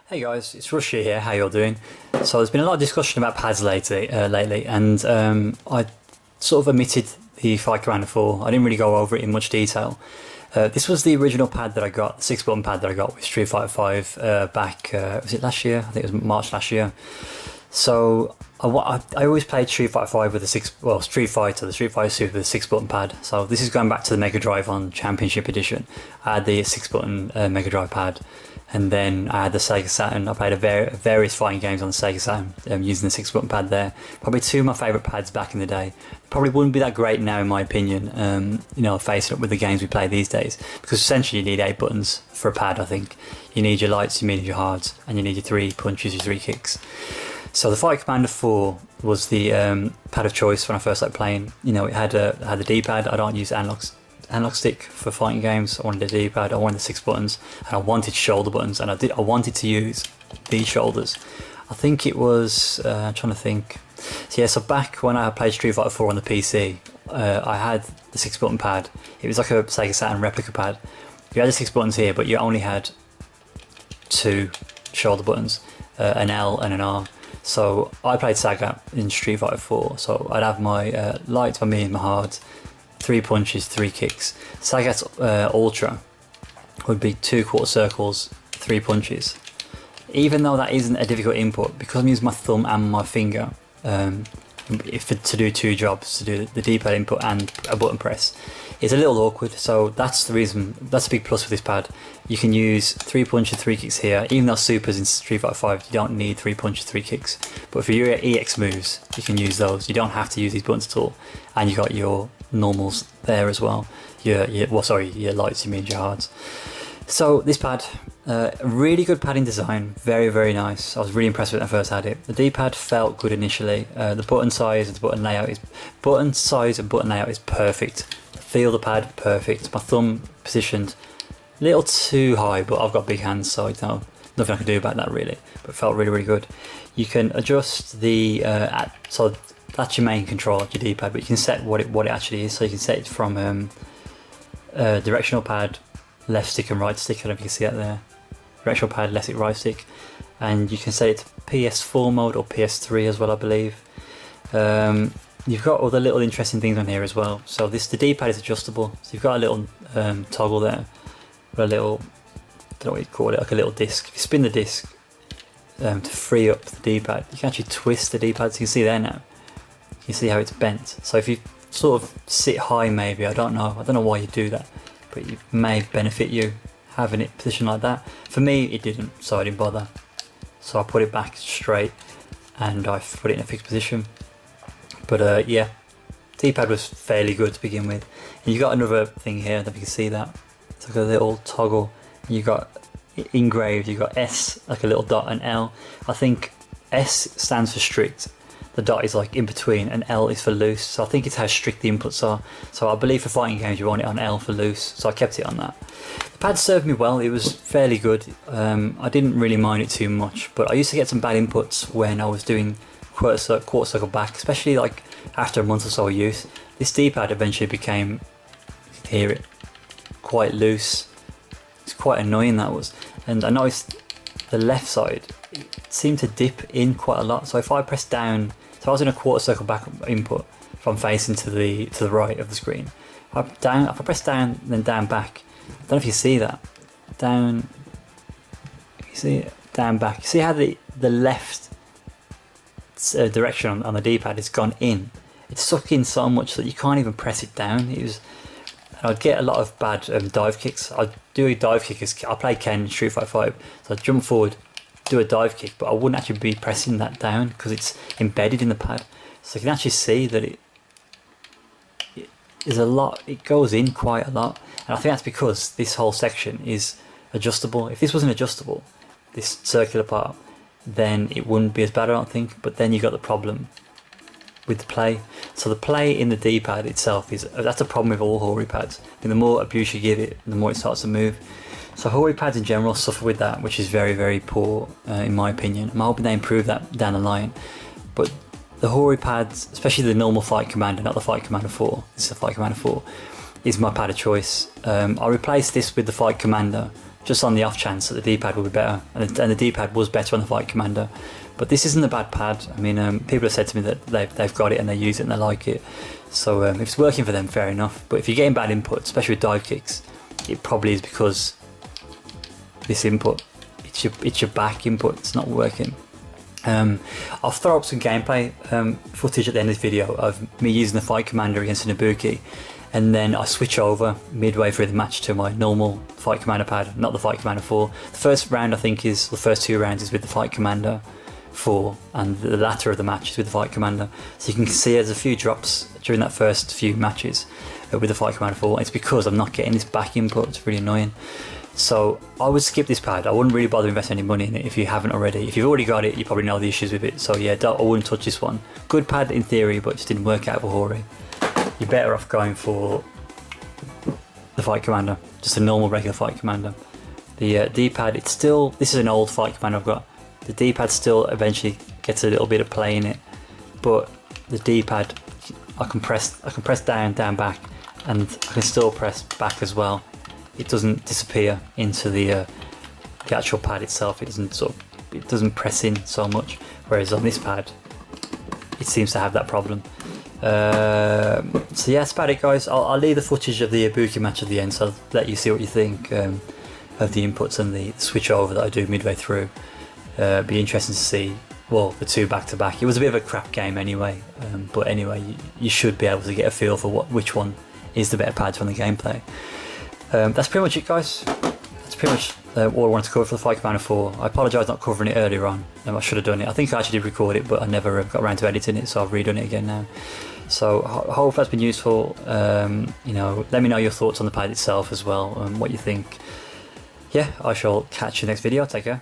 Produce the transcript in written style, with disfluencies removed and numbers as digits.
Hey guys, it's Rushy here. How you all doing? So there's been a lot of discussion about pads lately, and I sort of omitted the Fight Commander 4. I didn't really go over it in much detail. This was the original pad that I got, the 6-button pad that I got with Street Fighter 5 back, was it last year? I think it was March last year. So I always played Street Fighter 5 with the Street Fighter Super with a 6-button pad. So this is going back to the Mega Drive on Championship Edition. I had the 6-button Mega Drive pad. And then I had the Sega Saturn. I played various fighting games on the Sega Saturn using the 6-button pad there. Probably two of my favourite pads back in the day. Probably wouldn't be that great now in my opinion, facing up with the games we play these days. Because essentially you need 8 buttons for a pad, I think. You need your lights, you need your hards, and you need your 3 punches, your 3 kicks. So the Fight Commander 4 was the pad of choice when I first started playing. It had the D-pad. I don't use analog stick for fighting games. I wanted the D-pad, I wanted the 6 buttons, and I wanted shoulder buttons, and I wanted to use these shoulders. I think it was, I'm trying to think. So back when I played Street Fighter 4 on the PC, I had the 6-button pad. It was like a Sega Saturn replica pad. You had the 6 buttons here, but you only had 2 shoulder buttons, an L and an R. So I played Saga in Street Fighter 4, so I'd have my lights, my medium, my hard, 3 punches, 3 kicks. Sagat's Ultra would be 2 quarter circles, 3 punches. Even though that isn't a difficult input, because I'm using my thumb and my finger to do 2 jobs, to do the D-pad input and a button press, it's a little awkward. So that's the reason, that's a big plus with this pad. You can use 3 punches, 3 kicks here. Even though Supers in Street Fighter 5, you don't need 3 punches, 3 kicks. But for your EX moves, you can use those. You don't have to use these buttons at all. And you got your normals there as well. Your lights, you mean your hards. So this pad, really good padding design, very, very nice. I was really impressed with it when I first had it. The D-pad felt good initially. The button size and the button layout is perfect. The feel of the pad, perfect. My thumb positioned a little too high, but I've got big hands, so nothing I can do about that really. But it felt really, really good. You can adjust the so that's your main control of your D-pad, but you can set what it actually is. So you can set it from directional pad, left stick and right stick. I don't know if you can see that there. Directional pad, left stick, right stick, and you can set it to PS4 mode or PS3 as well, I believe. You've got all the little interesting things on here as well. So the D-pad is adjustable. So you've got a little toggle there, a little, I don't know what you'd call it, like a little disc. If you spin the disc to free up the D-pad, you can actually twist the D-pad. So you can see there now. You see how it's bent. So if you sort of sit high, maybe, I don't know why you do that, but it may benefit you having it positioned like that. For me, it didn't, so I didn't bother. So I put it back straight and I put it in a fixed position. But yeah, D-pad was fairly good to begin with. And you got another thing here, I don't know if you can see that. It's like a little toggle. You got engraved, you got S, like a little dot, and L. I think S stands for strict. The dot is like in between, and L is for loose. So I think it's how strict the inputs are. So I believe for fighting games you want it on L for loose. So I kept it on that. The pad served me well. It was fairly good. I didn't really mind it too much, but I used to get some bad inputs when I was doing quarter circle back, especially like after a month or so of use. This D-pad eventually became, you can hear it, quite loose. It's quite annoying, that was. And I noticed the left side, it seemed to dip in quite a lot. So if I press down, so I was in a quarter circle back input, if I'm facing to the right of the screen. If I press down, then down back. I don't know if you see that. Down, you see it? Down back. You see how the left direction on the D-pad has gone in? It's sucked in so much that you can't even press it down. I'd get a lot of bad dive kicks. I'd do a dive kick I play Ken in Street Fighter 5, so I'd jump forward, do a dive kick, but I wouldn't actually be pressing that down because it's embedded in the pad. So you can actually see that it is a lot, it goes in quite a lot. And I think that's because this whole section is adjustable. If this wasn't adjustable, this circular part, then it wouldn't be as bad, I don't think. But then you got the problem with the play. So the play in the D-pad itself that's a problem with all Hori pads. And the more abuse you give it, the more it starts to move. So Hori pads in general suffer with that, which is very, very poor in my opinion. I'm hoping they improve that down the line. But the Hori pads, especially the normal Fight Commander, not the Fight Commander 4, this is the Fight Commander 4, is my pad of choice. I replaced this with the Fight Commander just on the off chance that the D-pad will be better, and the D-pad was better on the Fight Commander. But this isn't a bad pad. I mean, people have said to me that they've got it and they use it and they like it. So if it's working for them, fair enough. But if you're getting bad input, especially with dive kicks, it probably is because this input, it's your back input, it's not working. I'll throw up some gameplay footage at the end of the video of me using the Fight Commander against an Ibuki, and then I switch over midway through the match to my normal Fight Commander pad, not the Fight Commander 4. The first round, I think, is the first 2 rounds is with the Fight Commander 4, and the latter of the match is with the Fight Commander. So you can see there's a few drops during that first few matches with the Fight Commander 4. It's because I'm not getting this back input. It's really annoying. So I would skip this pad. I wouldn't really bother investing any money in it if you haven't already. If you've already got it, you probably know the issues with it. So yeah, I wouldn't touch this one. Good pad in theory, but it just didn't work out for Hori. You're better off going for the Fight Commander, just a normal regular Fight Commander. The D-pad, it's still, this is an old Fight Commander I've got. The D-pad still eventually gets a little bit of play in it, but the D-pad, I can press down, back, and I can still press back as well. It doesn't disappear into the actual pad itself. It doesn't press in so much. Whereas on this pad, it seems to have that problem. So yeah, that's about it, guys. I'll leave the footage of the Ibuki match at the end, so I'll let you see what you think of the inputs and the switch over that I do midway through. Be interesting to see. Well, the 2 back to back. It was a bit of a crap game anyway, but anyway, you should be able to get a feel for which one is the better pad from the gameplay. That's pretty much it, guys. That's pretty much all I wanted to cover for the Fight Commander 4. I apologise not covering it earlier on. I should have done it. I think I actually did record it, but I never got around to editing it, so I've redone it again now. So I hope that's been useful. You know, let me know your thoughts on the pad itself as well, and what you think. Yeah, I shall catch you next video. Take care.